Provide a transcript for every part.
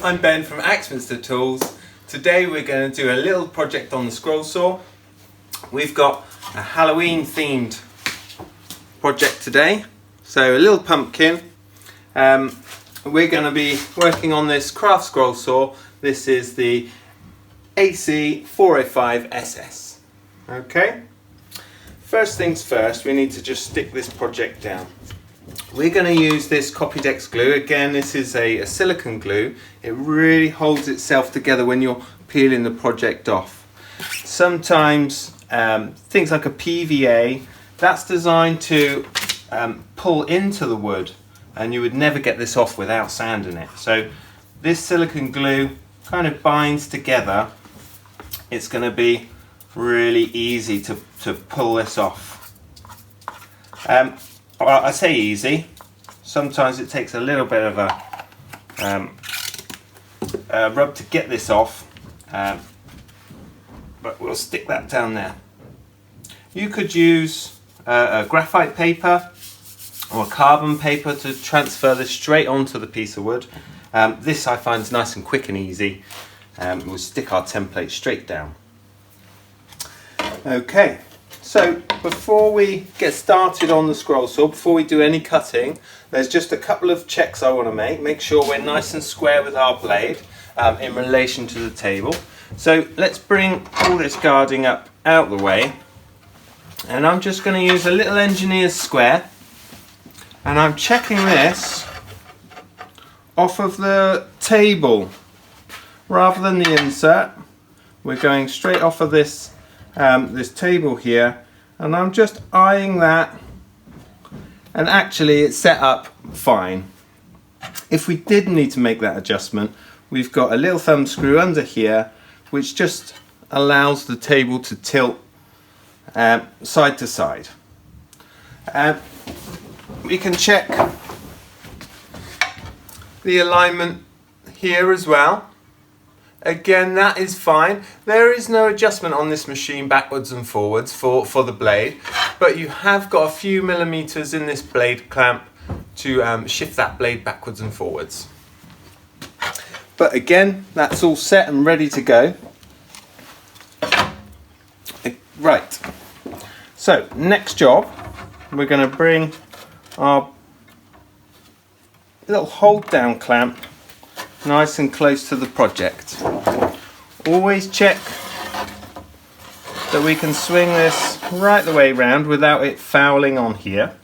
I'm Ben from Axminster Tools. Today we're going to do a little project on the scroll saw. We've got a Halloween themed project today. So a little pumpkin. We're going to be working on this craft scroll saw. This is the AC 405 SS. Okay. First things first, we need to just stick this project down. We're going to use this Copydex glue. Again, this is a silicone glue. It really holds itself together when you're peeling the project off. Sometimes things like a PVA, that's designed to pull into the wood, and you would never get this off without sanding it. So this silicone glue kind of binds together. It's going to be really easy to pull this off. Well, I say easy. Sometimes it takes a little bit of a rub to get this off, but we'll stick that down there. You could use a graphite paper or a carbon paper to transfer this straight onto the piece of wood. This I find is nice and quick and easy. We'll stick our template straight down. Okay. So before we get started on the scroll saw, before we do any cutting, there's just a couple of checks I want to make. Make sure we're nice and square with our blade in relation to the table. So let's bring all this guarding up out the way, and I'm just going to use a little engineer's square, and I'm checking this off of the table rather than the insert. We're going straight off of this this table here, and I'm just eyeing that, and actually it's set up fine. If we did need to make that adjustment, we've got a little thumb screw under here which just allows the table to tilt side to side. We can check the alignment here as well. Again, that is fine. There is no adjustment on this machine backwards and forwards for the blade, but you have got a few millimeters in this blade clamp to shift that blade backwards and forwards. But again, that's all set and ready to go. Right, so next job, we're going to bring our little hold down clamp nice and close to the project. Always check that we can swing this right the way round without it fouling on here.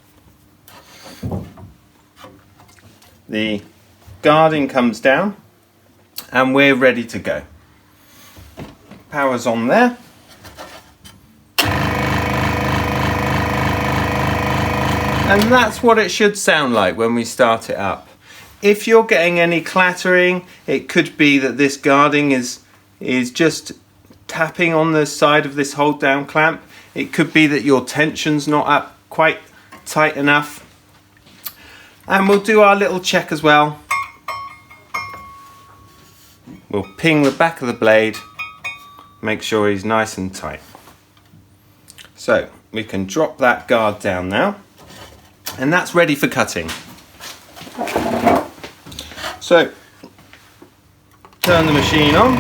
The guarding comes down and we're ready to go. Power's on there. And that's what it should sound like when we start it up. If you're getting any clattering, it could be that this guarding is just tapping on the side of this hold down clamp. It could be that your tension's not up quite tight enough. And we'll do our little check as well. We'll ping the back of the blade, make sure he's nice and tight. So we can drop that guard down now, and that's ready for cutting. So, turn the machine on.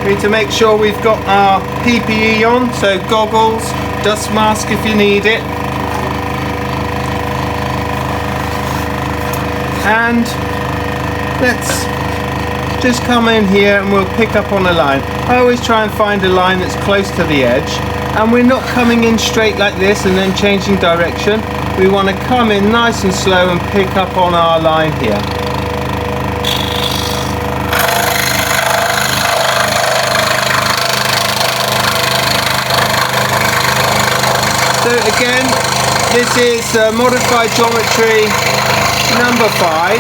We need to make sure we've got our PPE on, so goggles, dust mask if you need it. And let's just come in here and we'll pick up on a line. I always try and find a line that's close to the edge, and we're not coming in straight like this and then changing direction. We want to come in nice and slow and pick up on our line here. So again, this is modified geometry number 5.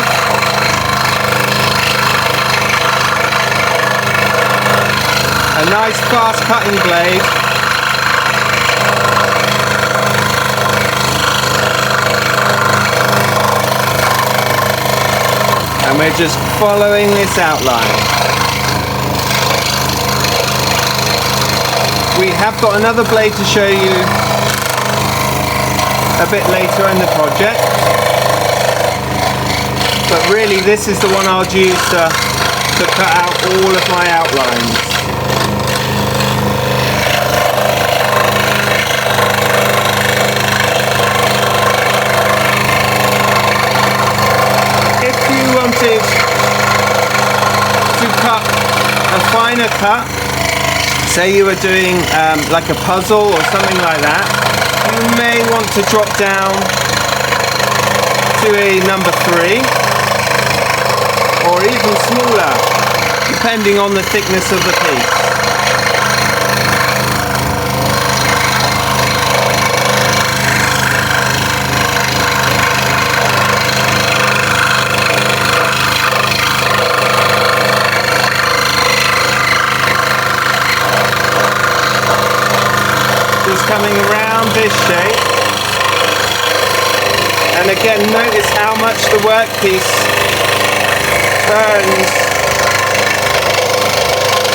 A nice fast cutting blade. And we're just following this outline. We have got another blade to show you a bit later in the project. but really this is the one I'll use to cut out all of my outlines. If you wanted to cut a finer cut, say you were doing like a puzzle or something like that, you may want to drop down to a number 3 or even smaller, depending on the thickness of the piece. Just coming around this shape. And again, notice how much the workpiece turns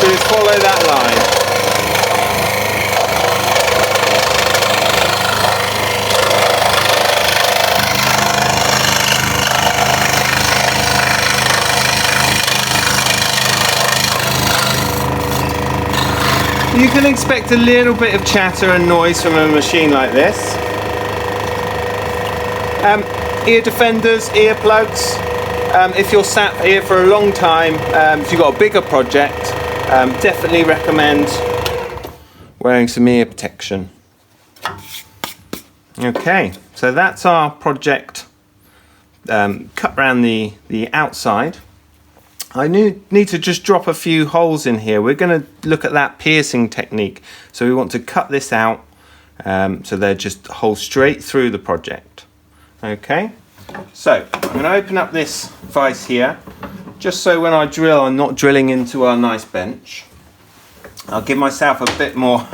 to follow that line. You can expect a little bit of chatter and noise from a machine like this. Ear defenders, earplugs. If you're sat here for a long time, if you've got a bigger project, definitely recommend wearing some ear protection. Okay, so that's our project cut around the outside. I need to just drop a few holes in here. We're going to look at that piercing technique. So we want to cut this out so they're just holes straight through the project. Okay, so I'm going to open up this vise here, just so when I drill I'm not drilling into our nice bench. I'll give myself a bit more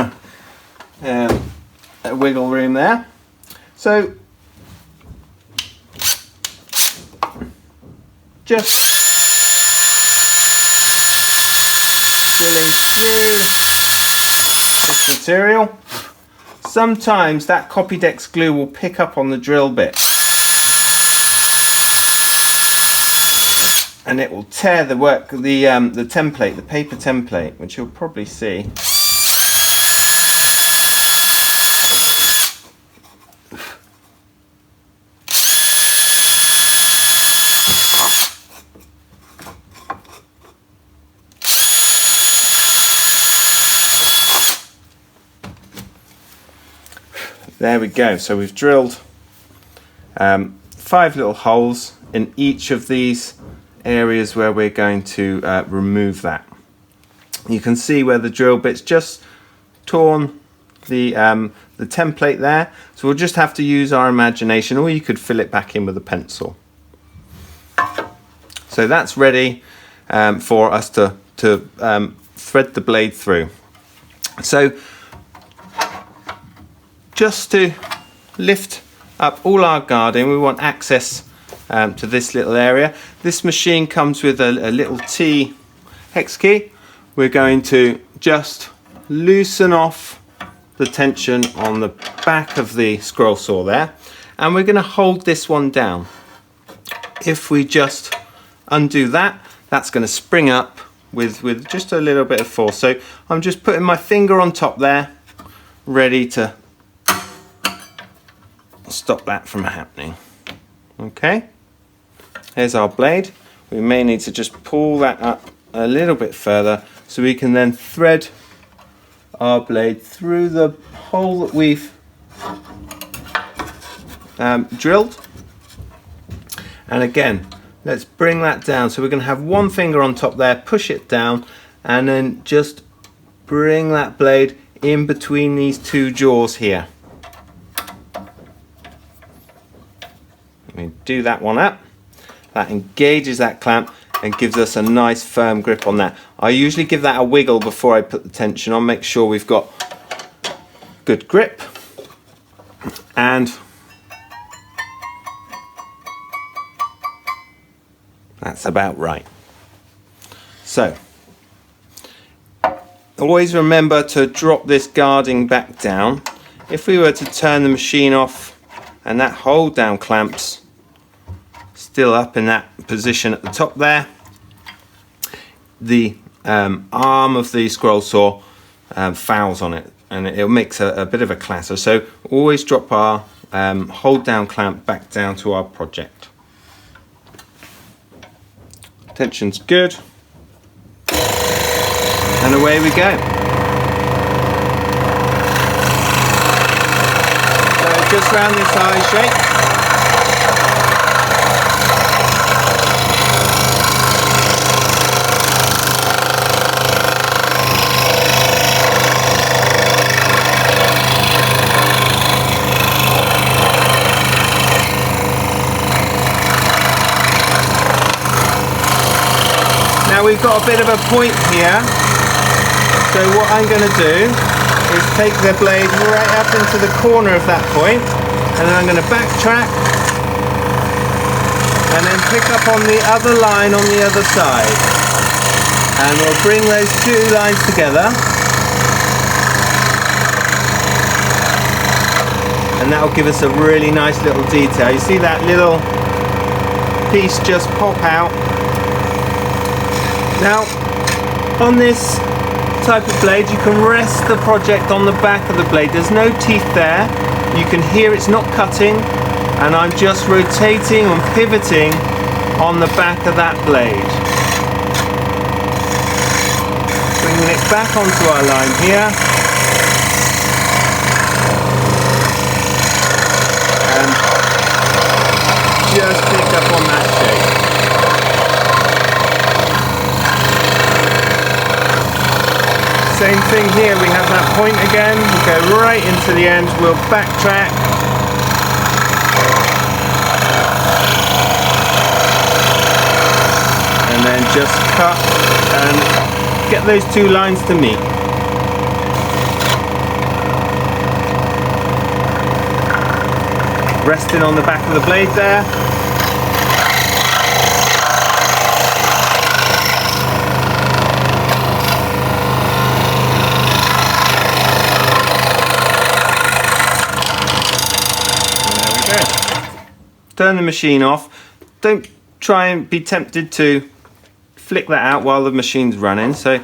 wiggle room there. So just drilling through this material. Sometimes that Copydex glue will pick up on the drill bit and it will tear the template, the paper template, which you'll probably see. There we go. So we've drilled 5 little holes in each of these areas where we're going to remove that. You can see where the drill bit's just torn the template there. So we'll just have to use our imagination, or you could fill it back in with a pencil. So that's ready for us to thread the blade through. So just to lift up all our guarding, we want access to this little area. This machine comes with a little T hex key. We're going to just loosen off the tension on the back of the scroll saw there, and we're going to hold this one down. If we just undo that, that's going to spring up with just a little bit of force. So I'm just putting my finger on top there, ready to stop that from happening. Okay, here's our blade. We may need to just pull that up a little bit further so we can then thread our blade through the hole that we've drilled. And again, let's bring that down. So we're going to have one finger on top there, push it down, and then just bring that blade in between these two jaws here. Let me do that one up. That engages that clamp and gives us a nice firm grip on that. I usually give that a wiggle before I put the tension on, make sure we've got good grip. And that's about right. So always remember to drop this guarding back down. If we were to turn the machine off and that hold down clamps still up in that position at the top there, the arm of the scroll saw fouls on it, and it makes a bit of a clatter. So always drop our hold down clamp back down to our project. Tension's good, and away we go. So just round this eye shape. Now we've got a bit of a point here, so what I'm going to do is take the blade right up into the corner of that point, and then I'm going to backtrack and then pick up on the other line on the other side, and we'll bring those two lines together, and that will give us a really nice little detail. You see that little piece just pop out. Now, on this type of blade, you can rest the project on the back of the blade. There's no teeth there. You can hear it's not cutting, and I'm just rotating and pivoting on the back of that blade. Bringing it back onto our line here. And just pick up on that shape. Same thing here, we have that point again, we go right into the end, we'll backtrack. And then just cut and get those two lines to meet. Resting on the back of the blade there. Turn the machine off. Don't try and be tempted to flick that out while the machine's running, so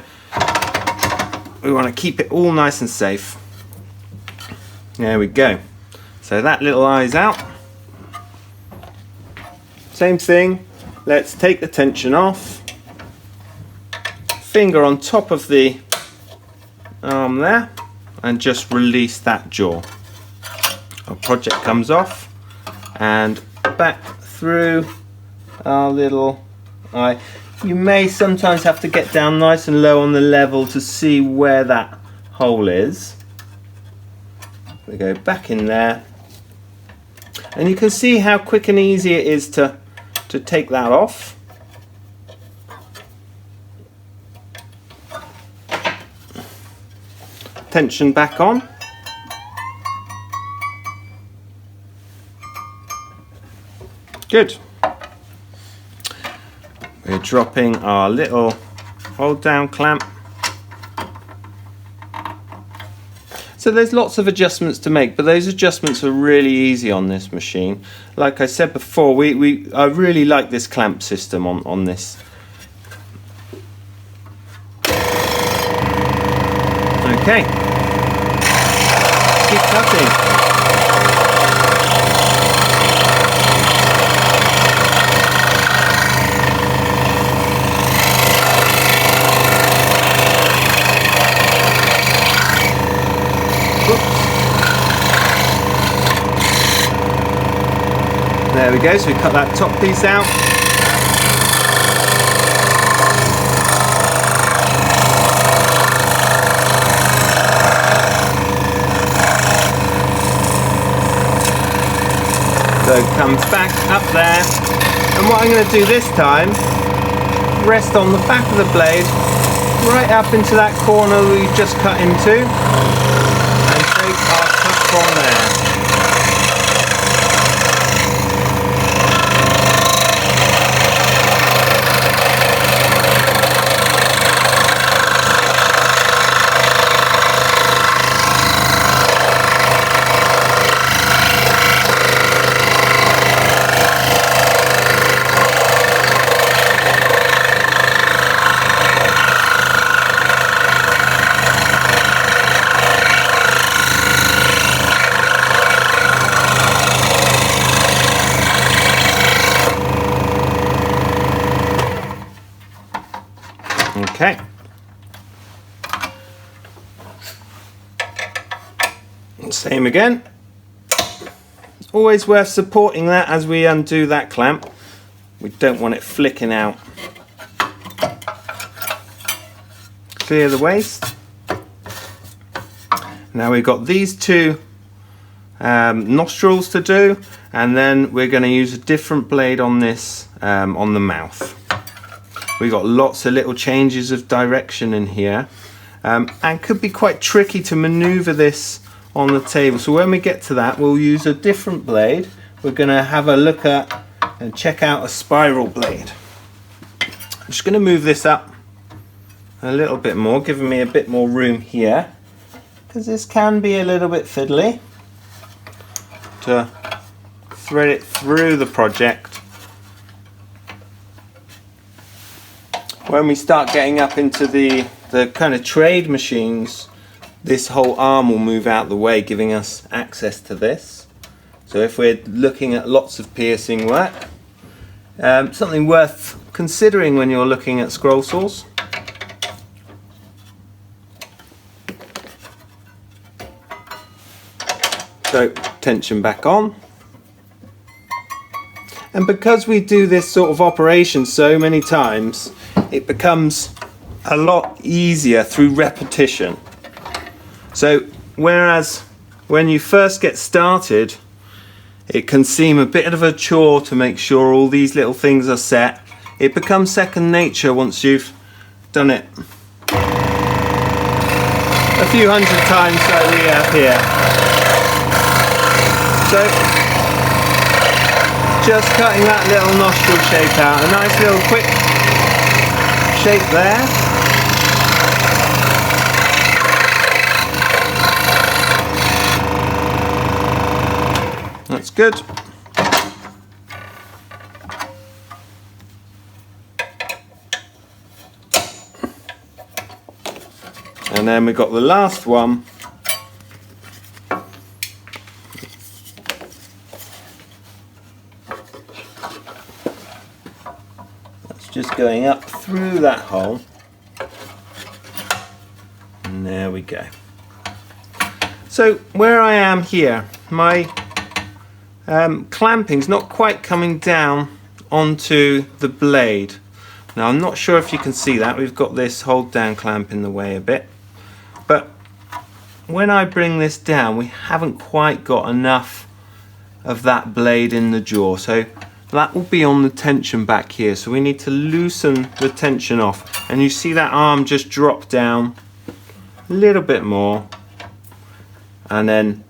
we want to keep it all nice and safe. There we go. So that little eye's out. Same thing, let's take the tension off. Finger on top of the arm there, and just release that jaw. Our project comes off, and back through our little eye. You may sometimes have to get down nice and low on the level to see where that hole is. We go back in there, and you can see how quick and easy it is to take that off. Tension back on. Good. We're dropping our little hold down clamp. So there's lots of adjustments to make, but those adjustments are really easy on this machine. Like I said before, I really like this clamp system on this. Okay. Keep cutting. There we go, so we cut that top piece out. So it comes back up there, and what I'm going to do this time, rest on the back of the blade, right up into that corner we just cut into, and take our cut from there. Okay. Same again. Always worth supporting that as we undo that clamp. We don't want it flicking out. Clear the waste. Now we've got these two nostrils to do, and then we're going to use a different blade on this, on the mouth. We've got lots of little changes of direction in here, and could be quite tricky to maneuver this on the table. So when we get to that, we'll use a different blade. We're going to have a look at and check out a spiral blade. I'm just going to move this up a little bit more, giving me a bit more room here, because this can be a little bit fiddly to thread it through the project. When we start getting up into the kind of trade machines, this whole arm will move out the way, giving us access to this. So if we're looking at lots of piercing work, something worth considering when you're looking at scroll saws. So tension back on. And because we do this sort of operation so many times, it becomes a lot easier through repetition. So whereas when you first get started, it can seem a bit of a chore to make sure all these little things are set, it becomes second nature once you've done it a few hundred times like we have here. So just cutting that little nostril shape out, a nice little quick shape there. That's good. And then we've got the last one. That's just going up through that hole. And there we go. So where I am here, my clamping's not quite coming down onto the blade. Now I'm not sure if you can see that, we've got this hold down clamp in the way a bit, but when I bring this down we haven't quite got enough of that blade in the jaw, so that will be on the tension back here, so we need to loosen the tension off, and you see that arm just drop down a little bit more, and then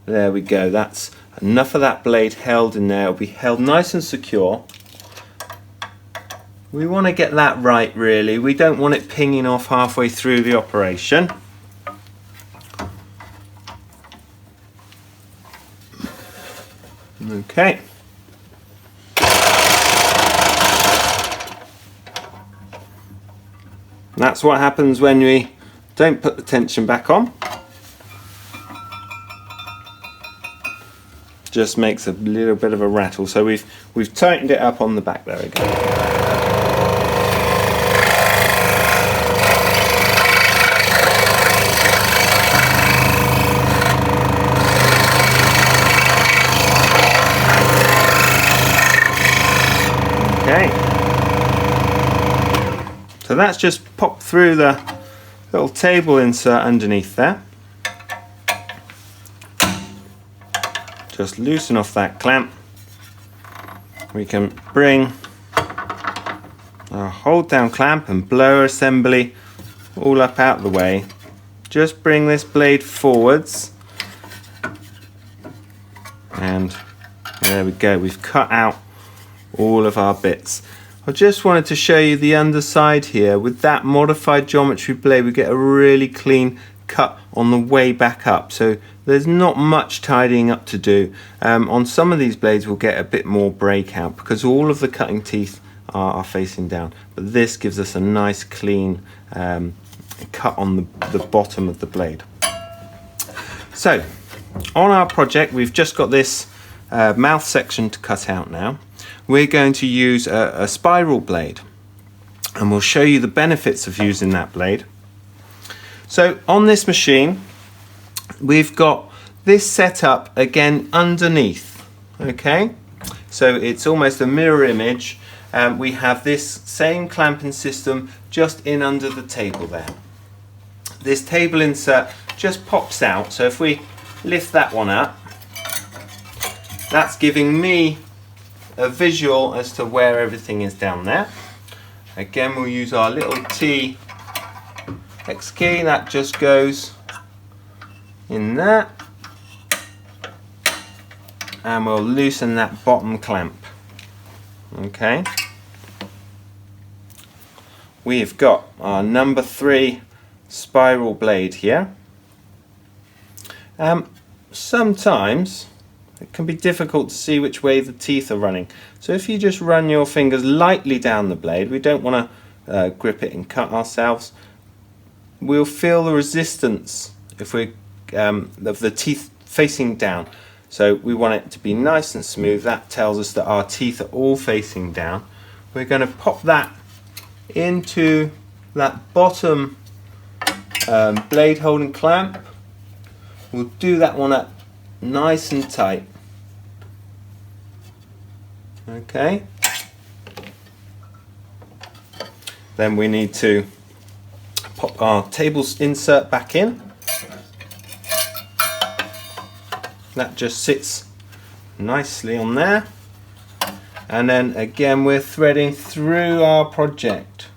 there we go, that's enough of that blade held in there. It'll be held nice and secure. We want to get that right really. We don't want it pinging off halfway through the operation. Okay. That's what happens when we don't put the tension back on. Just makes a little bit of a rattle, so we've tightened it up on the back there again. Okay, so that's just popped through the little table insert underneath there. Just loosen off that clamp. We can bring our hold down clamp and blower assembly all up out the way. Just bring this blade forwards, and there we go, we've cut out all of our bits. I just wanted to show you the underside here. With that modified geometry blade we get a really clean cut on the way back up, so there's not much tidying up to do. On some of these blades we'll get a bit more breakout because all of the cutting teeth are facing down, but this gives us a nice clean cut on the bottom of the blade. So on our project we've just got this mouth section to cut out now. We're going to use a spiral blade. and we'll show you the benefits of using that blade. So on this machine we've got this set up again underneath, okay, so it's almost a mirror image. We have this same clamping system just in under the table there. This table insert just pops out, so if we lift that one up, that's giving me a visual as to where everything is down there. Again, we'll use our little T X key, that just goes in there, and we'll loosen that bottom clamp. Okay, we've got our number 3 spiral blade here. Sometimes it can be difficult to see which way the teeth are running, so if you just run your fingers lightly down the blade, we don't want to grip it and cut ourselves. We'll feel the resistance if we of the teeth facing down, so we want it to be nice and smooth. That tells us that our teeth are all facing down. We're going to pop that into that bottom blade holding clamp. We'll do that one up nice and tight. Okay, then we need to pop our table insert back in. That just sits nicely on there, and then again we're threading through our project.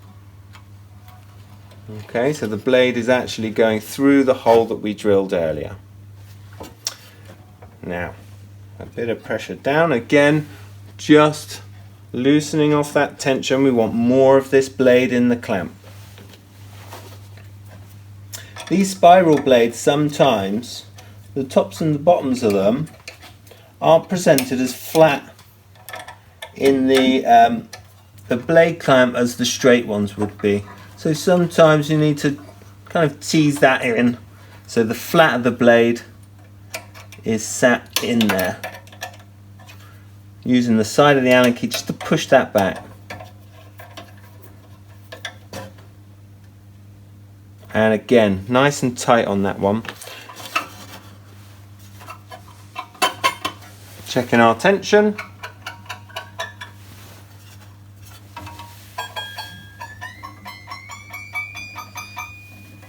Okay, so the blade is actually going through the hole that we drilled earlier. Now, a bit of pressure down, again just loosening off that tension. We want more of this blade in the clamp. These spiral blades, sometimes the tops and the bottoms of them aren't presented as flat in the blade clamp as the straight ones would be. So sometimes you need to kind of tease that in so the flat of the blade is sat in there. Using the side of the Allen key just to push that back. And again, nice and tight on that one. Checking our tension.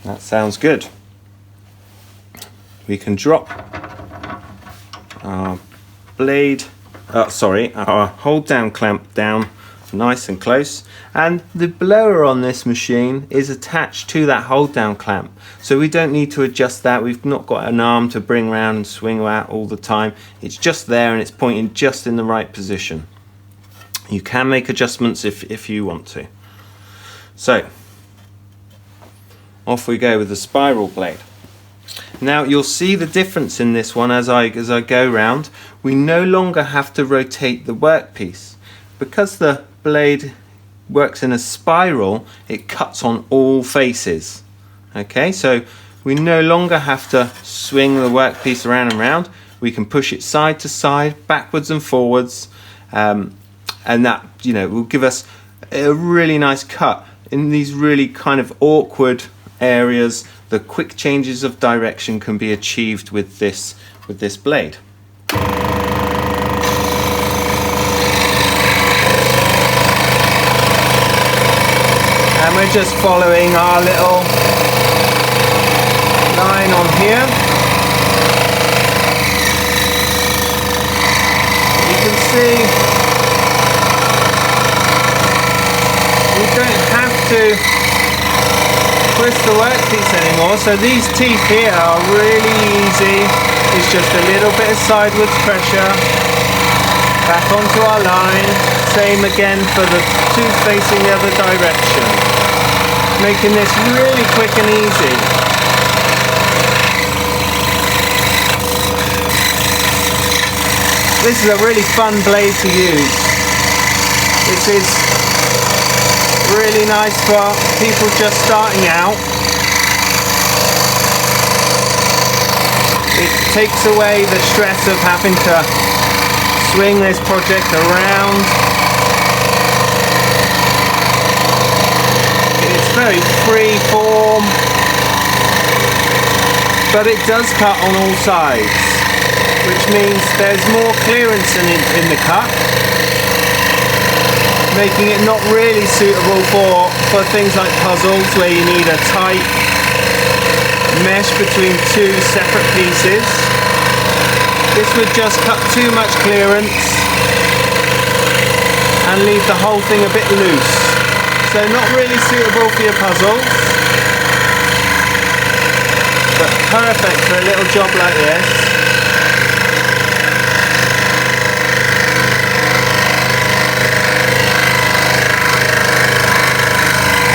That sounds good. We can drop our blade, our hold down clamp down nice and close, and the blower on this machine is attached to that hold down clamp, so we don't need to adjust that. We've not got an arm to bring around and swing out all the time. It's just there and it's pointing just in the right position. You can make adjustments if you want to. So off we go with the spiral blade. Now you'll see the difference in this one as I go round. We no longer have to rotate the workpiece. Because the blade works in a spiral, it cuts on all faces. Okay, so we no longer have to swing the workpiece around and round. We can push it side to side, backwards and forwards, and that, you know, will give us a really nice cut in these really kind of awkward areas. The quick changes of direction can be achieved with this blade. And we're just following our little line on here. You can see we don't have to twist the workpiece anymore, so these teeth here are really easy. It's just a little bit of sideways pressure back onto our line. Same again for the tooth facing the other direction, making this really quick and easy. This is a really fun blade to use. This is really nice for people just starting out. It takes away the stress of having to swing this project around. very free form, but it does cut on all sides, which means there's more clearance in the cut, making it not really suitable for things like puzzles where you need a tight mesh between two separate pieces. This would just cut too much clearance and leave the whole thing a bit loose. So not really suitable for your puzzles, but perfect for a little job like this.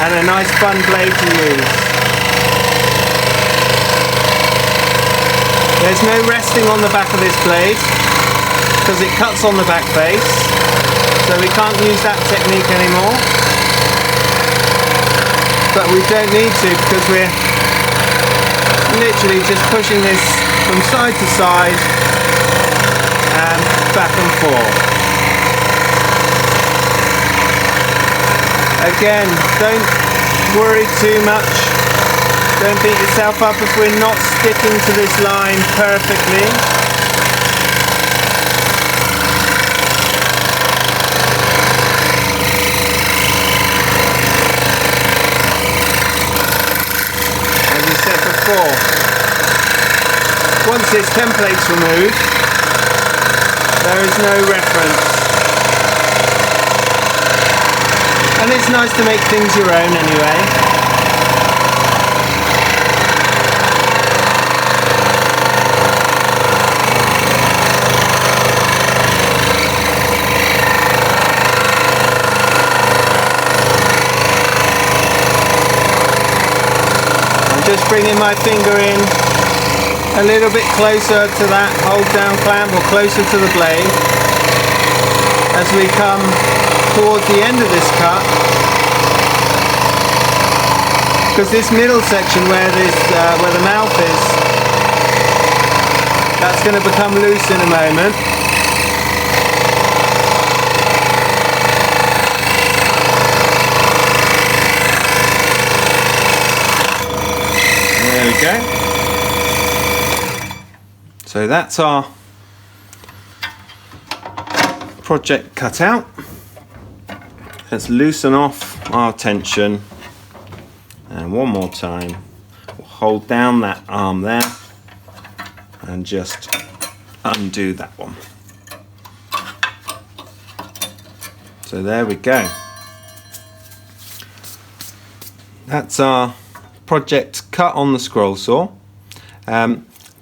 And a nice fun blade to use. There's no resting on the back of this blade because it cuts on the back face, so we can't use that technique anymore. But we don't need to because we're literally just pushing this from side to side and back and forth. Again, don't worry too much. Don't beat yourself up if we're not sticking to this line perfectly. As we said before, once this template's removed, there is no reference. And it's nice to make things your own anyway. Just bringing my finger in a little bit closer to that hold down clamp, or closer to the blade, as we come towards the end of this cut, because this middle section where the mouth is, that's going to become loose in a moment. There we go. So that's our project cut out. Let's loosen off our tension, and one more time we'll hold down that arm there and just undo that one. So there we go. That's our project cut on the scroll saw.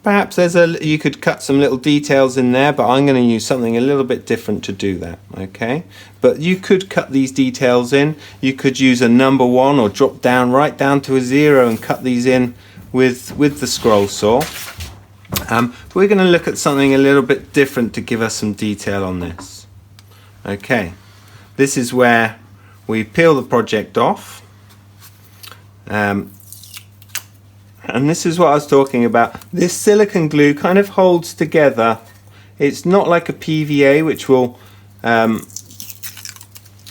Perhaps you could cut some little details in there, but I'm going to use something a little bit different to do that. Okay, but you could cut these details in. You could use a number 1 or drop down right down to a 0 and cut these in with the scroll saw. We're going to look at something a little bit different to give us some detail on this. Okay, this is where we peel the project off. And this is what I was talking about. This silicone glue kind of holds together. It's not like a PVA, which will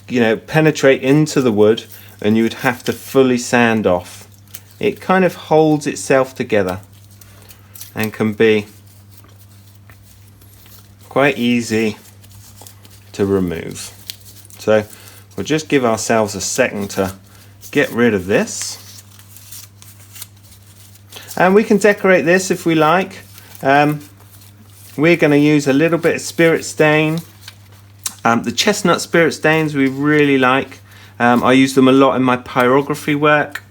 penetrate into the wood and you would have to fully sand off. It kind of holds itself together and can be quite easy to remove. So we'll just give ourselves a second to get rid of this. And we can decorate this if we like. We're going to use a little bit of spirit stain. The chestnut spirit stains we really like. I use them a lot in my pyrography work.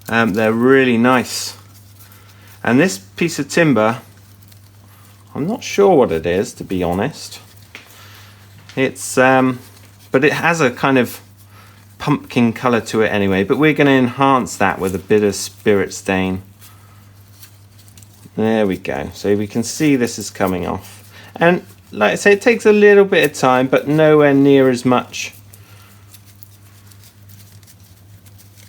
They're really nice. And this piece of timber, I'm not sure what it is, to be honest. It's but it has a kind of pumpkin colour to it anyway. But we're going to enhance that with a bit of spirit stain. There we go. So we can see this is coming off. And like I say, it takes a little bit of time, but nowhere near as much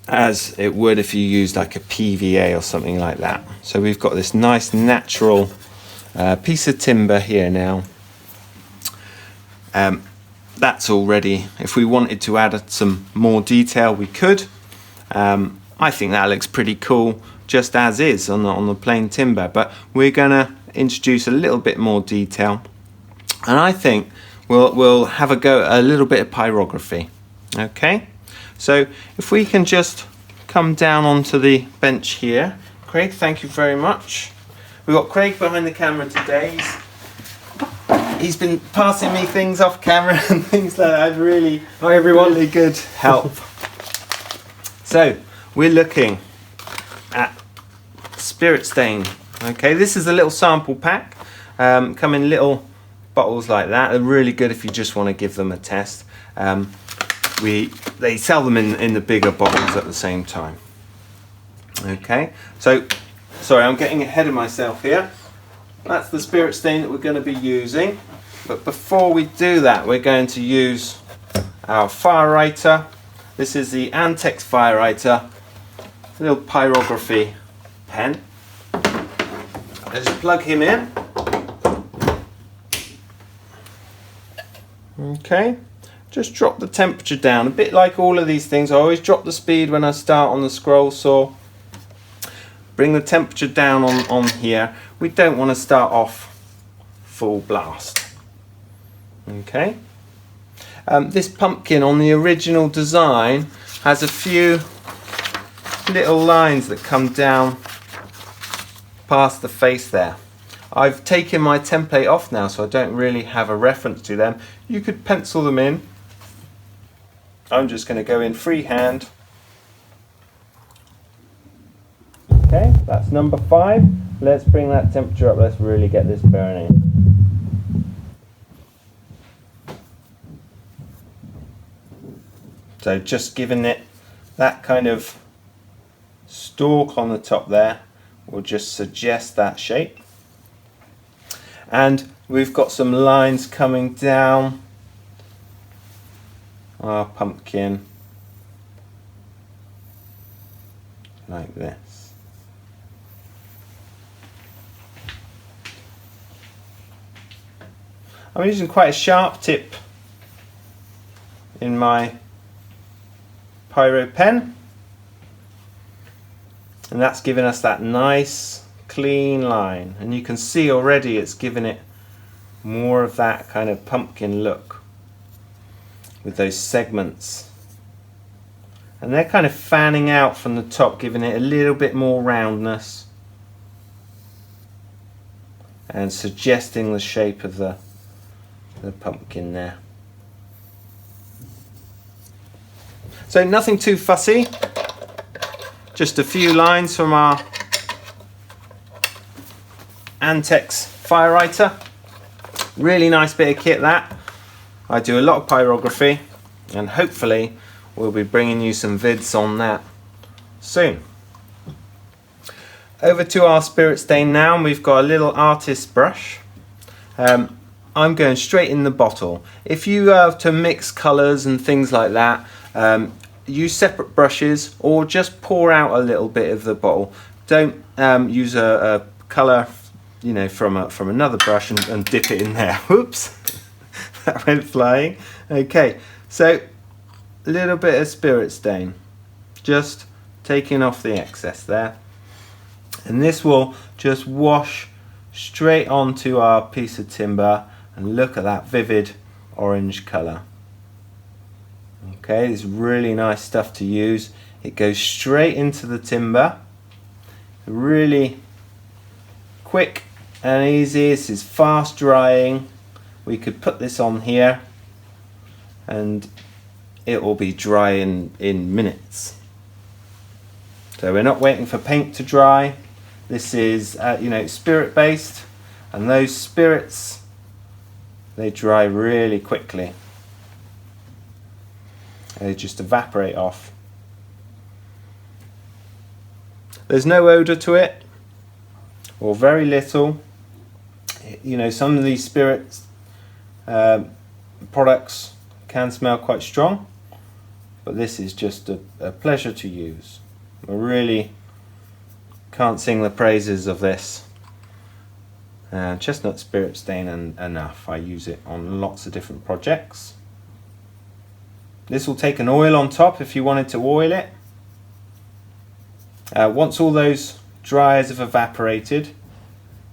as it would if you used like a PVA or something like that. So we've got this nice natural piece of timber here now. That's all ready. If we wanted to add some more detail, we could. I think that looks pretty cool just as is on the plain timber, but we're going to introduce a little bit more detail, and I think we'll have a go at a little bit of pyrography. Okay, so if we can just come down onto the bench here. Craig, thank you very much. We've got Craig behind the camera today. He's been passing me things off camera and things like that. Really, hi everyone. Really good help. So we're looking at spirit stain. Okay, this is a little sample pack. Come in little bottles like that. They're really good if you just want to give them a test. They sell them in the bigger bottles at the same time. Okay, so sorry, I'm getting ahead of myself here. That's the spirit stain that we're going to be using, but before we do that, we're going to use our fire writer. This is the Antex fire writer, little pyrography pen. Let's plug him in. Okay, just drop the temperature down, a bit like all of these things. I always drop the speed when I start on the scroll saw. Bring the temperature down on here. We don't want to start off full blast. Okay. This pumpkin on the original design has a few little lines that come down past the face there. I've taken my template off now, so I don't really have a reference to them. You could pencil them in. I'm just going to go in freehand. Okay, that's number 5. Let's bring that temperature up. Let's really get this burning. So just giving it that kind of stalk on the top there will just suggest that shape. And we've got some lines coming down our pumpkin like this. I'm using quite a sharp tip in my Pyro pen, and that's giving us that nice clean line, and you can see already it's giving it more of that kind of pumpkin look with those segments, and they're kind of fanning out from the top, giving it a little bit more roundness and suggesting the shape of the pumpkin there. So nothing too fussy, just a few lines from our Antex fire writer. Really nice bit of kit that. I do a lot of pyrography, and hopefully we'll be bringing you some vids on that soon. Over to our spirit stain now, and we've got a little artist brush. I'm going straight in the bottle. If you have to mix colours and things like that, use separate brushes or just pour out a little bit of the bottle. Don't use a colour, you know, from another brush and dip it in there. Whoops, that went flying. Okay, so a little bit of spirit stain, just taking off the excess there, and this will just wash straight onto our piece of timber. And look at that vivid orange colour. Okay, this is really nice stuff to use. It goes straight into the timber. Really quick and easy. This is fast drying. We could put this on here and it will be dry in minutes. So we're not waiting for paint to dry. This is you know, spirit based, and those spirits, they dry really quickly. They just evaporate off. There's no odour to it, or very little. You know, some of these spirits products can smell quite strong, but this is just a pleasure to use. I really can't sing the praises of this. Chestnut spirit stain enough. I use it on lots of different projects. This will take an oil on top if you wanted to oil it. Once all those dryers have evaporated,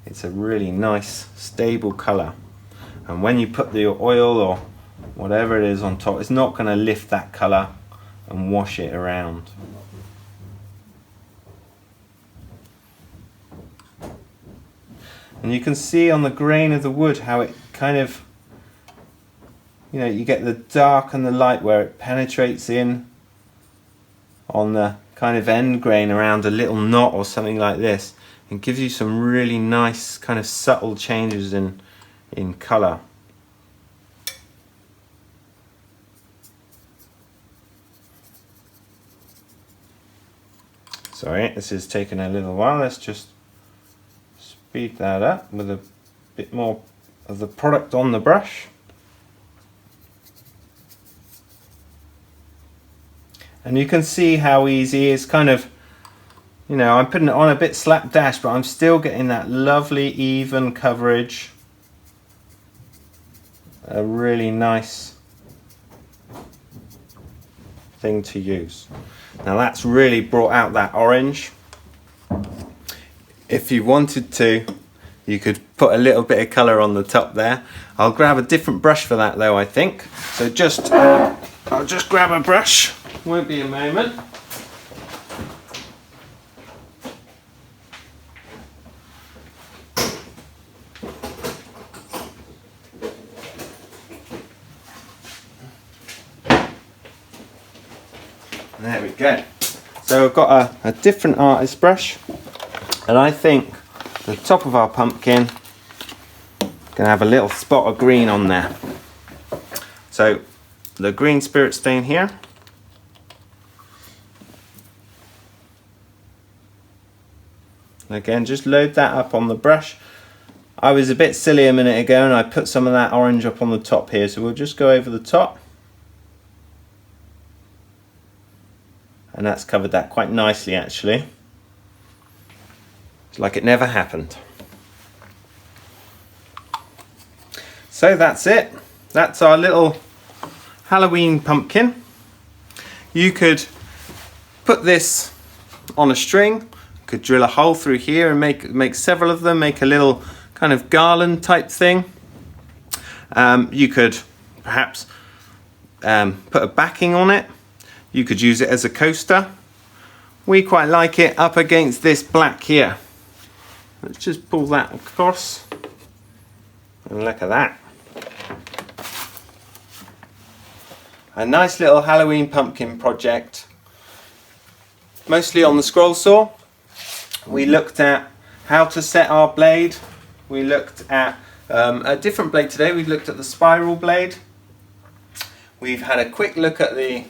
it's a really nice stable colour, and when you put the oil or whatever it is on top, it's not going to lift that colour and wash it around. And you can see on the grain of the wood how it kind of, you know, you get the dark and the light where it penetrates in on the kind of end grain around a little knot or something like this, and gives you some really nice kind of subtle changes in colour. Sorry, this is taking a little while. Let's just speed that up with a bit more of the product on the brush. And you can see how easy it's kind of, you know, I'm putting it on a bit slapdash, but I'm still getting that lovely even coverage. A really nice thing to use. Now that's really brought out that orange. If you wanted to, you could put a little bit of colour on the top there. I'll grab a different brush for that though, I think. So just, I'll just grab a brush. Won't be a moment. There we go. So I've got a different artist brush, and I think the top of our pumpkin gonna have a little spot of green on there. So the green spirit stain here. Again, just load that up on the brush. I was a bit silly a minute ago and I put some of that orange up on the top here, so we'll just go over the top. And that's covered that quite nicely actually. It's like it never happened. So that's it. That's our little Halloween pumpkin. You could put this on a string, could drill a hole through here and make several of them, make a little kind of garland type thing. You could perhaps put a backing on it. You could use it as a coaster. We quite like it up against this black here. Let's just pull that across. And look at that. A nice little Halloween pumpkin project. Mostly on the scroll saw. We looked at how to set our blade. We looked at a different blade today. We've looked at the spiral blade. We've had a quick look at the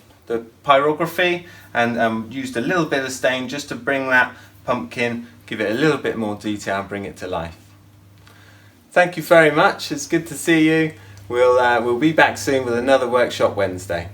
pyrography and used a little bit of stain just to bring that pumpkin, give it a little bit more detail and bring it to life. Thank you very much. It's good to see you. We'll be back soon with another Workshop Wednesday.